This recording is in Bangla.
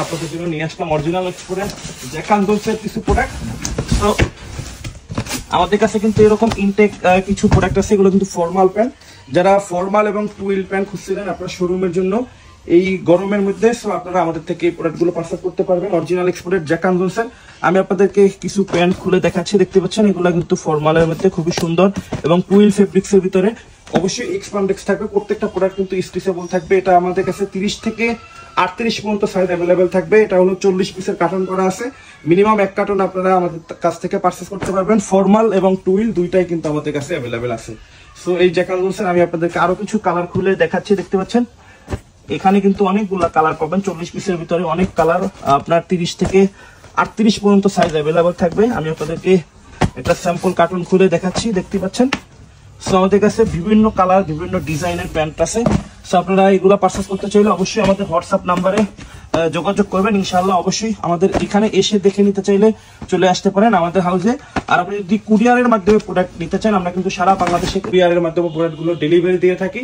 আপনাদের জন্য নিয়ে আসলাম অরিজিনাল এক্সপোর্টের জ্যাক অ্যান্ড জোনসের কিছু প্রোডাক্ট। তো আমাদের কাছে কিন্তু এরকম ইনটেক কিছু প্রোডাক্ট আছে, এগুলো কিন্তু ফর্মাল প্যান্ট। যারা ফর্মাল এবং টুইল প্যান্ট খুঁজছিলেন আপনার শোরুমের জন্য এই গরমের মধ্যে, সো আপনারা আমাদের থেকে এই প্রোডাক্টগুলো পারচেজ করতে পারবেন অরিজিনাল এক্সপোর্টের জ্যাক অ্যান্ড জোনসের। আমি আপনাদেরকে কিছু প্যান্ট খুলে দেখাচ্ছি, দেখতে পাচ্ছেন এগুলো কিন্তু ফর্মালের মধ্যে খুবই সুন্দর এবং টুইল ফেব্রিক্সের ভিতরে। অবশ্যই এক্সপান্ডেক্স থাকবে, প্রত্যেকটা প্রোডাক্ট কিন্তু স্ট্রেচেবল থাকবে। এটা আমাদের কাছে 30 থেকে 38 পর্যন্ত সাইজ অ্যাভেলেবেল থাকবে। এটা হলো 40 পিসের কার্টন করা আছে, মিনিমাম 1 কার্টন আপনারা আমাদের কাছ থেকে পারচেজ করতে পারবেন। ফর্মাল এবং টুইল দুইটাই কিন্তু আমাদের কাছে অ্যাভেলেবেল আছে। সো এই জ্যাক অ্যান্ড জোনসের আমি আপনাদেরকে আরো কিছু কালার খুলে দেখাচ্ছি, দেখতে পাচ্ছেন এখানে কিন্তু অনেকগুলা কালার পাবেন। 40 পিসের ভিতরে অনেক কালার, আপনার 30 থেকে 38 পর্যন্ত সাইজ অ্যাভেলেবেল থাকবে। আমি আপনাদেরকে একটা স্যাম্পল কার্টুন খুলে দেখাচ্ছি, দেখতে পাচ্ছেন। সো আমাদের কাছে বিভিন্ন কালার বিভিন্ন ডিজাইনের প্যান্ট আছে। সো আপনারা এগুলো পারচেজ করতে চাইলে অবশ্যই আমাদের হোয়াটসঅ্যাপ নাম্বারে যোগাযোগ করবেন ইনশাআল্লাহ। অবশ্যই আমাদের এখানে এসে দেখে নিতে চাইলে চলে আসতে পারেন আমাদের হাউসে। আর আপনি যদি কুরিয়ারের মাধ্যমে প্রোডাক্ট নিতে চান, আমরা কিন্তু সারা বাংলাদেশে কুরিয়ারের মাধ্যমে প্রোডাক্টগুলো ডেলিভারি দিয়ে থাকি।